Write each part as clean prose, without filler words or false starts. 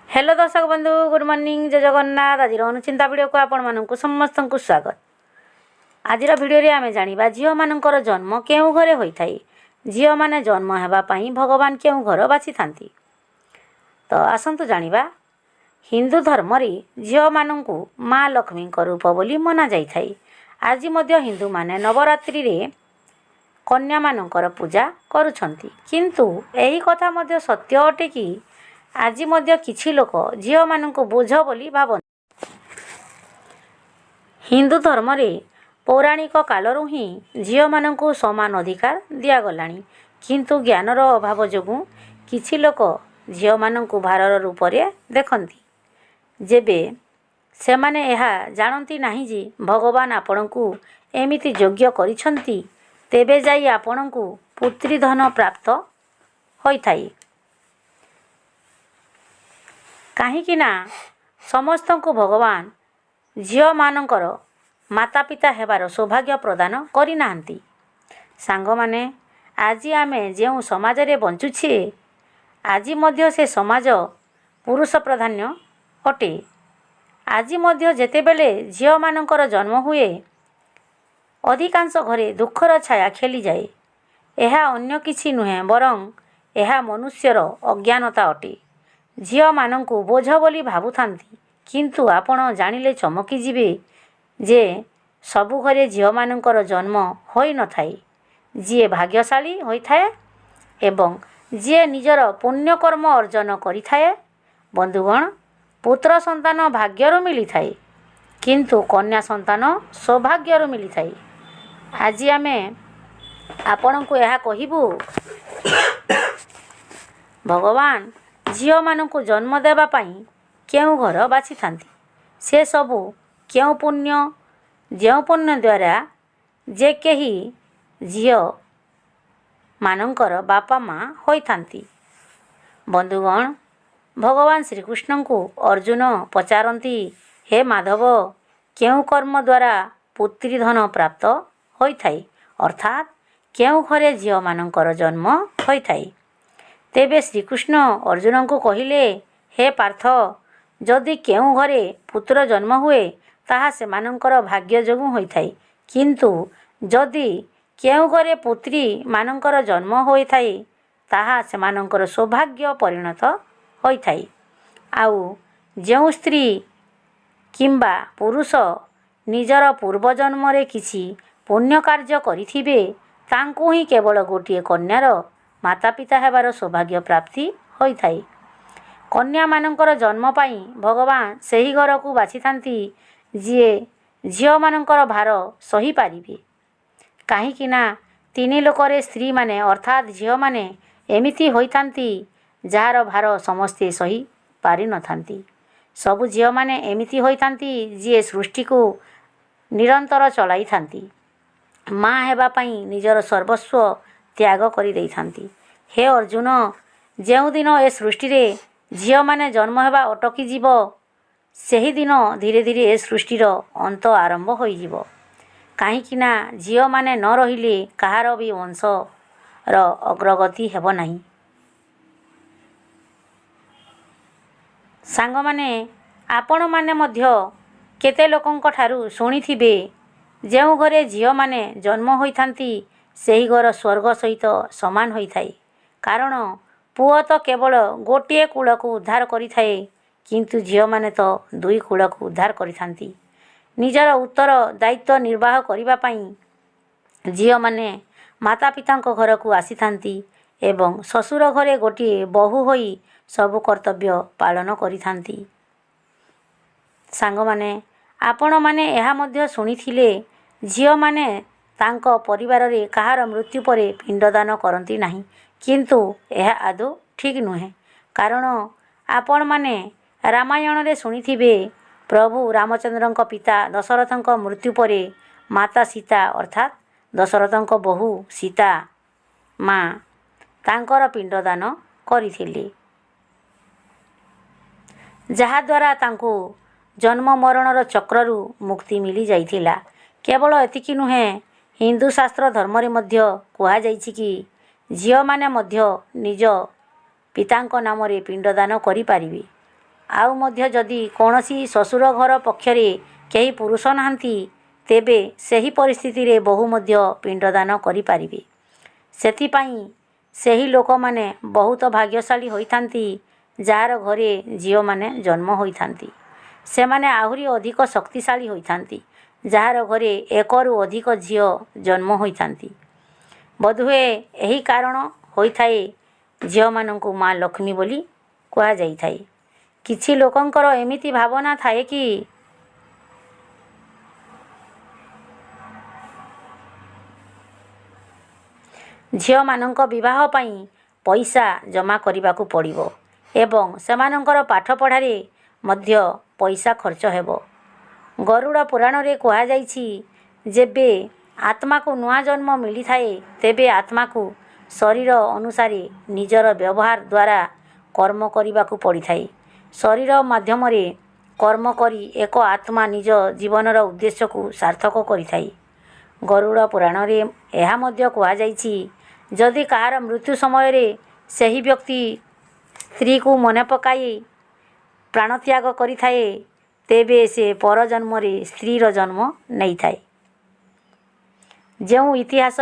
Hello दर्शक बंधु good morning जय जगन्नाथ। आज अनुचिंता वीडियो को आपण मानक समस्त को स्वागत। आज वीडियो रे आमे जानिबा झियो मानकर जन्म केउ घरे होई थाई। झियो माने जन्म हेबा पई भगवान केउ घर बाछि थांती। तो आसंतु जानिबा हिंदू धर्म रे झियो माननकु मां लक्ष्मी को रूप बोली मना जाई थाई। आज मध्य हिंदू माने नवरात्रि रे कन्या मानकर पूजा करूछंती, किंतु एही कथा मध्य सत्य अटे कि आज मध्य किछि लोक झियो माननकु बोझ बोली भावन। हिंदू धर्म रे पौराणिक कालरू ही झियो माननकु समान अधिकार दिया गलानी, किंतु ज्ञानर अभाव जोगु किछि लोक झियो माननकु भारर रूप रे देखंती। जेबे सेमाने एहा जानती नाही जे भगवान आपणकु एमिति योग्य करिसंती, तेबे जाई आपणकु पुत्री धन प्राप्त होई थाई। काहींकि ना समस्तंकु भगवान झियो मानकर माता पिता हेबार सौभाग्य प्रदान करि नाहंती। सांग माने आज आमे जेउ समाज रे बंचुछे, आज मध्य से समाज पुरुष प्राधान्य अटे। आज मध्य जेतेबेले झियो मानकर जन्म हुए, अधिकांश घरे दुखर छाया खेली जाए। एहा अन्य किछि नुहे, बरं एहा मनुष्यर अज्ञानता अटे। झियो माननकु बोझ बोली भाबुथांती, किंतु आपण जानिले चमकी जिवे जे सबु घरे झियो माननकर जन्म होई न थाई। जिए भाग्यशाली होई थाए एवं जिए निजर पुण्य कर्म अर्जन करि थाए, बंधुगण पुत्र संतान भाग्यरु मिली थाए, किंतु कन्या संतान सौभाग्यरु मिली थाए। आज आमे आपणकु एहा कहिबु, भगवान झियो माननकु जन्म देबा पई केउ घर बाछि थांती। से सबु केउ पुण्य, जेउ पुण्य द्वारा जे केही झियो माननकर बापा माँ होई थांती। बंधुगण भगवान श्रीकृष्ण को अर्जुन पचारती, हे माधव केउ कर्म द्वारा पुत्री धन प्राप्त होई थाई, अर्थात केउ घरे झियो माननकर जन्म होई थाई। तेबे श्रीकृष्ण अर्जुन को कहिले, हे पार्थ जदि केउ घरे पुत्र जन्म हुए ताहा से माननकर भाग्य जोगु होई थाई, किंतु जदि केउ घरे पुत्री माननकर जन्म होई थाई ताहा से माननकर सौभाग्य परिणत होई थाई। आउ जेउ स्त्री किंबा पुरुष निजर पूर्व जन्म रे किछि पुण्य कार्य करिथिबे, तांकु ही केवल गोटिए कन्यार माता पिता हेबार सौभाग्य प्राप्ति होई थाई। कन्या माननकर जन्म पाई भगवान सही घर को बाछि थांती जिए झियो माननकर भार सही पारिबे। काहींकि ना तीनी लोकरे स्त्री माने अर्थात झियो माने एमिति होई थांती जार भार समस्ते सही पारि न थांती। सबु झियो माने एमिति होई थांती जिए सृष्टि को निरंतर चलाई थांती। माँ हेबा पई निजर सर्वस्व त्याग करि देई थांती। हे अर्जुन जेउ दिन ए सृष्टि रे झियो माने जन्म हेबा अटकी जीव, सेही दिन धीरे धीरे ए सृष्टिर अंत आरंभ होई जीव। काहींकि ना झियो माने न रहिले कहार भी वंश र अग्रगति हेबो नाही। सांग माने आपण माने मध्य केते लोकंक ठारू शुणिथिबे, जेउ घरे झियो माने जन्म होई थांती सेही घर स्वर्ग सहित समान होई थाई। कारण पुओ तो केवल गोटिए कूल को उद्धार करि थाए, किंतु झियो माने तो दुई कूल को उद्धार करि थांती। निजर उत्तर दायित्व निर्वाह करिबा पई झियो माने माता पितांको घर को आसी थांती एवं ससुर घरे गोटिए बहु होई सबु कर्तव्य पालन करि थांती। सांग माने आपण माने एहा मध्य शुणिथिले झियो माने तांको परिवार रे कहार मृत्यु परे पिंडदान करती नहीं, किंतु यह आदौ ठीक नुहे। कारण आपण माने रामायण रे शुणिथिबे प्रभु रामचंद्रंक पिता दशरथंक मृत्यु परे माता सीता अर्थात दशरथंक बहु सीता माँ तांकर पिंडदान करिथिले, जहा द्वारा तांको जन्म मरणर चक्ररू मुक्ति मिली जाइथिला। केवल एतिकी नुहे, हिंदू शास्त्र धर्म रे मध्य कुहा जाइछि कि झियो माने मध्य निज पितांक नाम रे पिंडदान करि पारिबे। ଆଉ ମଧ୍ୟ ଯଦି କୌଣସି ଶ୍ୱଶୁର ଘର ପକ୍ଷରେ କେହି ପୁରୁଷ ନାହାନ୍ତି ତେବେ ସେହି ପରିସ୍ଥିତିରେ ବୋହୂ ମଧ୍ୟ ପିଣ୍ଡଦାନ କରିପାରିବେ। ସେଥିପାଇଁ ସେହି ଲୋକମାନେ ବହୁତ ଭାଗ୍ୟଶାଳୀ ହୋଇଥାନ୍ତି ଯାହାର ଘରେ ଝିଅମାନେ ଜନ୍ମ ହୋଇଥାନ୍ତି। ସେମାନେ ଆହୁରି ଅଧିକ ଶକ୍ତିଶାଳୀ ହୋଇଥାନ୍ତି ଯାହାର ଘରେ ଏକରୁ ଅଧିକ ଝିଅ ଜନ୍ମ ହୋଇଥାନ୍ତି। ବୋଧହୁଏ ଏହି କାରଣ ହୋଇଥାଏ ଝିଅମାନଙ୍କୁ ମା ଲକ୍ଷ୍ମୀ ବୋଲି କୁହାଯାଇଥାଏ। କିଛି ଲୋକଙ୍କର ଏମିତି ଭାବନା ଥାଏ କି ଝିଅମାନଙ୍କ ବିବାହ ପାଇଁ ପଇସା ଜମା କରିବାକୁ ପଡ଼ିବ ଏବଂ ସେମାନଙ୍କର ପାଠପଢ଼ାରେ ମଧ୍ୟ ପଇସା ଖର୍ଚ୍ଚ ହେବ। ଗରୁଡ଼ ପୁରାଣରେ କୁହାଯାଇଛି ଯେବେ ଆତ୍ମାକୁ ନୂଆ ଜନ୍ମ ମିଳିଥାଏ ତେବେ ଆତ୍ମାକୁ ଶରୀର ଅନୁସାରେ ନିଜର ବ୍ୟବହାର ଦ୍ୱାରା କର୍ମ କରିବାକୁ ପଡ଼ିଥାଏ। ଶରୀର ମାଧ୍ୟମରେ କର୍ମ କରି ଏକ ଆତ୍ମା ନିଜ ଜୀବନର ଉଦ୍ଦେଶ୍ୟକୁ ସାର୍ଥକ କରିଥାଏ। ଗରୁଡ଼ ପୁରାଣରେ ଏହା ମଧ୍ୟ କୁହାଯାଇଛି ଯଦି କାହାର ମୃତ୍ୟୁ ସମୟରେ ସେହି ବ୍ୟକ୍ତି ସ୍ତ୍ରୀକୁ ମନେ ପକାଇ ପ୍ରାଣତ୍ୟାଗ କରିଥାଏ ତେବେ ସେ ପରଜନ୍ମରେ ସ୍ତ୍ରୀର ଜନ୍ମ ନେଇଥାଏ। ଯେଉଁ ଇତିହାସ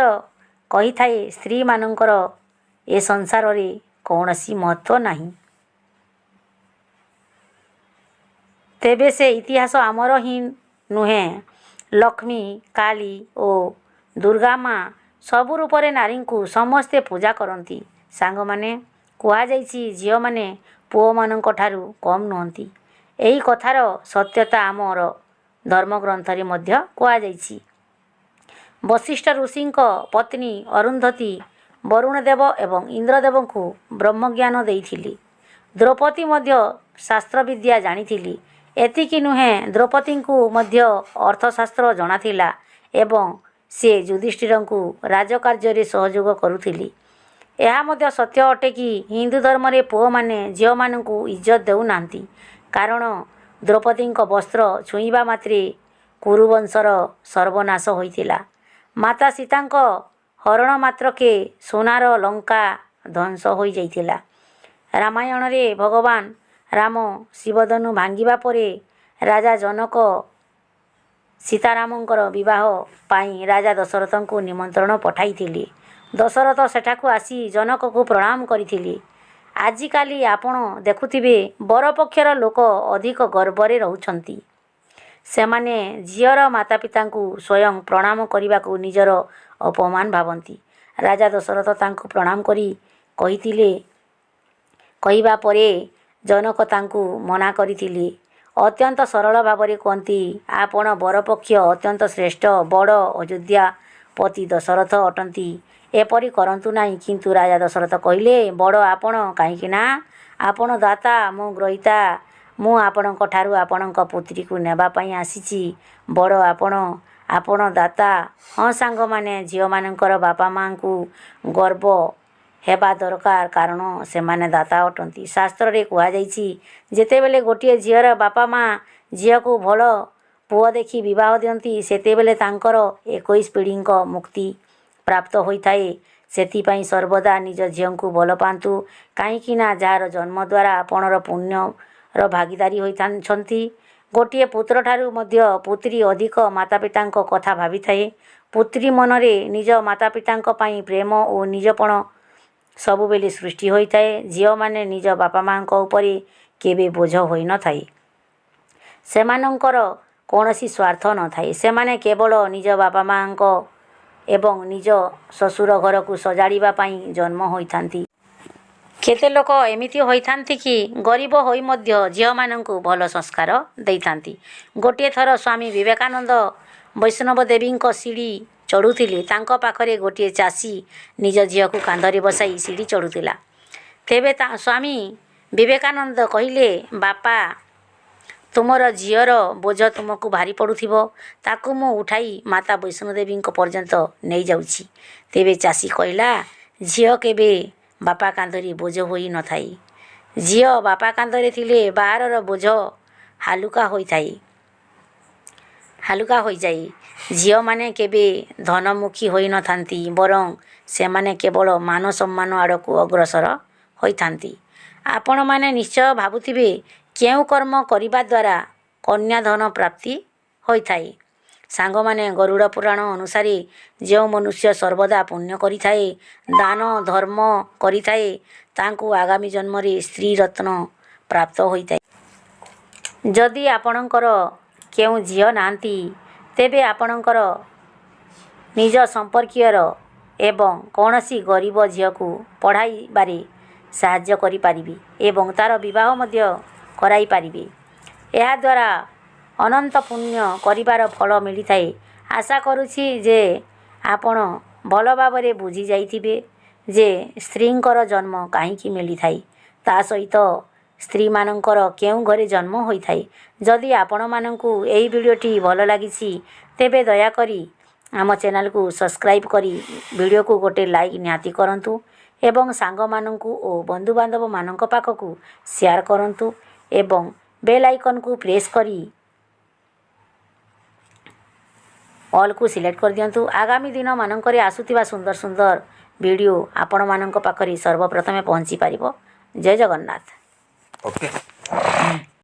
କହିଥାଏ ସ୍ତ୍ରୀମାନଙ୍କର ଏ ସଂସାରରେ କୌଣସି ମହତ୍ତ୍ୱ ନାହିଁ ତେବେ ସେ ଇତିହାସ ଆମର ହିଁ ନୁହେଁ। ଲକ୍ଷ୍ମୀ, କାଳୀ ଓ ଦୁର୍ଗା ମା ସବୁ ରୂପରେ ନାରୀଙ୍କୁ ସମସ୍ତେ ପୂଜା କରନ୍ତି। ସାଙ୍ଗମାନେ, କୁହାଯାଇଛି ଝିଅମାନେ ପୁଅମାନଙ୍କ ଠାରୁ କମ୍ ନୁହନ୍ତି। ଏହି କଥାର ସତ୍ୟତା ଆମର ଧର୍ମଗ୍ରନ୍ଥରେ ମଧ୍ୟ କୁହାଯାଇଛି। ବଶିଷ୍ଠ ଋଷିଙ୍କ ପତ୍ନୀ ଅରୁନ୍ଧତୀ ବରୁଣଦେବ ଏବଂ ଇନ୍ଦ୍ରଦେବଙ୍କୁ ବ୍ରହ୍ମଜ୍ଞାନ ଦେଇଥିଲେ। ଦ୍ରୌପଦୀ ମଧ୍ୟ ଶାସ୍ତ୍ରବିଦ୍ୟା ଜାଣିଥିଲେ। ଏତିକି ନୁହେଁ, ଦ୍ରୌପଦୀଙ୍କୁ ମଧ୍ୟ ଅର୍ଥଶାସ୍ତ୍ର ଜଣାଥିଲା ଏବଂ ସେ ଯୁଧିଷ୍ଠିରଙ୍କୁ ରାଜକାର୍ଯ୍ୟରେ ସହଯୋଗ କରୁଥିଲେ। ଏହା ମଧ୍ୟ ସତ୍ୟ ଅଟେ କି ହିନ୍ଦୁ ଧର୍ମରେ ପୁଅମାନେ ଝିଅମାନଙ୍କୁ ଇଜ୍ଜତ ଦେଉନାହାନ୍ତି କାରଣ ଦ୍ରୌପଦୀଙ୍କ ବସ୍ତ୍ର ଛୁଇଁବା ମାତ୍ରେ କୁରୁବଂଶର ସର୍ବନାଶ ହୋଇଥିଲା। ମାତା ସୀତାଙ୍କ ହରଣ ମାତ୍ରକେ ସୁନାର ଲଙ୍କା ଧ୍ୱଂସ ହୋଇଯାଇଥିଲା। ରାମାୟଣରେ ଭଗବାନ ରାମ ଶିବଧନୁ ଭାଙ୍ଗିବା ପରେ ରାଜା ଜନକ ସୀତାରାମଙ୍କର ବିବାହ ପାଇଁ ରାଜା ଦଶରଥଙ୍କୁ ନିମନ୍ତ୍ରଣ ପଠାଇଥିଲେ। ଦଶରଥ ସେଠାକୁ ଆସି ଜନକକୁ ପ୍ରଣାମ କରିଥିଲେ। ଆଜିକାଲି ଆପଣ ଦେଖୁଥିବେ ବରପକ୍ଷର ଲୋକ ଅଧିକ ଗର୍ବରେ ରହୁଛନ୍ତି। ସେମାନେ ଝିଅର ମାତାପିତାଙ୍କୁ ସ୍ୱୟଂ ପ୍ରଣାମ କରିବାକୁ ନିଜର ଅପମାନ ଭାବନ୍ତି। ରାଜା ଦଶରଥ ତାଙ୍କୁ ପ୍ରଣାମ କରି କହିବା ପରେ ଜନକ ତାଙ୍କୁ ମନା କରିଥିଲେ। ଅତ୍ୟନ୍ତ ସରଳ ଭାବରେ କୁହନ୍ତି ଆପଣ ବରପକ୍ଷ ଅତ୍ୟନ୍ତ ଶ୍ରେଷ୍ଠ ବଡ଼ ଅଯୋଧ୍ୟାପତି ଦଶରଥ ଅଟନ୍ତି। ଏପରି କରନ୍ତୁ ନାହିଁ। କିନ୍ତୁ ରାଜା ଦଶରଥ କହିଲେ ବଡ଼ ଆପଣ କାହିଁକି ନା ଆପଣ ଦାତା, ମୁଁ ଗ୍ରହୀତା। ମୁଁ ଆପଣଙ୍କ ଠାରୁ ଆପଣଙ୍କ ପୁତ୍ରୀକୁ ନେବା ପାଇଁ ଆସିଛି। ବଡ଼ ଆପଣ ଦାତା। ହଁ ସାଙ୍ଗମାନେ, ଝିଅମାନଙ୍କର ବାପା ମାଆଙ୍କୁ ଗର୍ବ ହେବା ଦରକାର କାରଣ ସେମାନେ ଦାତା ଅଟନ୍ତି। ଶାସ୍ତ୍ରରେ କୁହାଯାଇଛି ଯେତେବେଳେ ଗୋଟିଏ ଝିଅର ବାପା ମା ଝିଅକୁ ଭଲ ପୁଅ ଦେଖି ବିବାହ ଦିଅନ୍ତି ସେତେବେଳେ ତାଙ୍କର 21 ପିଢ଼ିଙ୍କ ମୁକ୍ତି ପ୍ରାପ୍ତ ହୋଇଥାଏ। ସେଥିପାଇଁ ସର୍ବଦା ନିଜ ଝିଅଙ୍କୁ ଭଲ ପାଆନ୍ତୁ କାହିଁକି ନା ଯାହାର ଜନ୍ମ ଦ୍ୱାରା ଆପଣର ପୁଣ୍ୟର ଭାଗୀଦାରୀ ହୋଇଛନ୍ତି। ଗୋଟିଏ ପୁତ୍ରଠାରୁ ମଧ୍ୟ ପୁତ୍ରୀ ଅଧିକ ମାତାପିତାଙ୍କ କଥା ଭାବିଥାଏ। ପୁତ୍ରୀ ମନରେ ନିଜ ମାତାପିତାଙ୍କ ପାଇଁ ପ୍ରେମ ଓ ନିଜପଣ ସବୁବେଳେ ସୃଷ୍ଟି ହୋଇଥାଏ। ଝିଅମାନେ ନିଜ ବାପା ମାଆଙ୍କ ଉପରେ କେବେ ବୋଝ ହୋଇନଥାଏ। ସେମାନଙ୍କର କୌଣସି ସ୍ୱାର୍ଥ ନଥାଏ। ସେମାନେ କେବଳ ନିଜ ବାପା ମାଆଙ୍କ ଏବଂ ନିଜ ଶ୍ୱଶୁର ଘରକୁ ସଜାଡ଼ିବା ପାଇଁ ଜନ୍ମ ହୋଇଥାନ୍ତି। କେତେ ଲୋକ ଏମିତି ହୋଇଥାନ୍ତି କି ଗରିବ ହୋଇ ମଧ୍ୟ ଝିଅମାନଙ୍କୁ ଭଲ ସଂସ୍କାର ଦେଇଥାନ୍ତି। ଗୋଟିଏ ଥର ସ୍ୱାମୀ ବିବେକାନନ୍ଦ ବୈଷ୍ଣବ ଦେବୀଙ୍କ ସିଡ଼ି ଚଢ଼ୁଥିଲେ। ତାଙ୍କ ପାଖରେ ଗୋଟିଏ ଚାଷୀ ନିଜ ଝିଅକୁ କାନ୍ଧରେ ବସାଇ ସିଡ଼ି ଚଢ଼ୁଥିଲା। ତେବେ ସ୍ୱାମୀ ବିବେକାନନ୍ଦ କହିଲେ ବାପା, ତୁମର ଝିଅର ବୋଝ ତୁମକୁ ଭାରି ପଡ଼ୁଥିବ। ତାକୁ ମୁଁ ଉଠାଇ ମାତା ବୈଷ୍ଣୋଦେବୀଙ୍କ ପର୍ଯ୍ୟନ୍ତ ନେଇଯାଉଛି। ତେବେ ଚାଷୀ କହିଲା ଝିଅ କେବେ ବାପା କାନ୍ଧରେ ବୋଝ ହୋଇ ନଥାଏ। ଝିଅ ବାପା କାନ୍ଧରେ ଥିଲେ ବାହାରର ବୋଝ ହାଲୁକା ହୋଇଯାଏ। ଝିଅମାନେ କେବେ ଧନମୁଖୀ ହୋଇନଥାନ୍ତି ବରଂ ସେମାନେ କେବଳ ମାନ ସମ୍ମାନ ଆଡ଼କୁ ଅଗ୍ରସର ହୋଇଥାନ୍ତି। ଆପଣମାନେ ନିଶ୍ଚୟ ଭାବୁଥିବେ କେଉଁ କର୍ମ କରିବା ଦ୍ୱାରା କନ୍ୟାଧନ ପ୍ରାପ୍ତି ହୋଇଥାଏ। ସାଙ୍ଗମାନେ ଗରୁଡ଼ ପୁରାଣ ଅନୁସାରେ ଯେଉଁ ମନୁଷ୍ୟ ସର୍ବଦା ପୁଣ୍ୟ କରିଥାଏ, ଦାନ ଧର୍ମ କରିଥାଏ, ତାଙ୍କୁ ଆଗାମୀ ଜନ୍ମରେ ସ୍ତ୍ରୀ ରତ୍ନ ପ୍ରାପ୍ତ ହୋଇଥାଏ। ଯଦି ଆପଣଙ୍କର କେଉଁ ଝିଅ ନାହାନ୍ତି, ତେବେ ଆପଣଙ୍କର ନିଜ ସମ୍ପର୍କୀୟର ଏବଂ କୌଣସି ଗରିବ ଝିଅକୁ ପଢ଼ାଇବାରେ ସାହାଯ୍ୟ କରିପାରିବେ ଏବଂ ତା'ର ବିବାହ ମଧ୍ୟ କରାଇପାରିବେ। ଏହାଦ୍ୱାରା ଅନନ୍ତ ପୁଣ୍ୟ କରିବାର ଫଳ ମିଳିଥାଏ। ଆଶା କରୁଛି ଯେ ଆପଣ ଭଲ ଭାବରେ ବୁଝି ଯାଇଥିବେ ଯେ ସ୍ତ୍ରୀଙ୍କର ଜନ୍ମ କାହିଁକି ମିଳିଥାଏ, ତା ସହିତ ସ୍ତ୍ରୀମାନଙ୍କର କେଉଁ ଘରେ ଜନ୍ମ ହୋଇଥାଏ। ଯଦି ଆପଣମାନଙ୍କୁ ଏହି ଭିଡ଼ିଓଟି ଭଲ ଲାଗିଛି, ତେବେ ଦୟାକରି ଆମ ଚ୍ୟାନେଲକୁ ସବସ୍କ୍ରାଇବ୍ କରି ଭିଡ଼ିଓକୁ ଗୋଟେ ଲାଇକ୍ ନିହାତି କରନ୍ତୁ ଏବଂ ସାଙ୍ଗମାନଙ୍କୁ ଓ ବନ୍ଧୁବାନ୍ଧବମାନଙ୍କ ପାଖକୁ ସେୟାର କରନ୍ତୁ ଏବଂ ବେଲ୍ ଆଇକନ୍କୁ ପ୍ରେସ୍ କରି ଅଲ୍କୁ ସିଲେକ୍ଟ କରିଦିଅନ୍ତୁ। ଆଗାମୀ ଦିନମାନଙ୍କରେ ଆସୁଥିବା ସୁନ୍ଦର ସୁନ୍ଦର ଭିଡ଼ିଓ ଆପଣମାନଙ୍କ ପାଖରେ ସର୍ବପ୍ରଥମେ ପହଞ୍ଚି ପାରିବ। ଜୟ ଜଗନ୍ନାଥ। ଓକେ।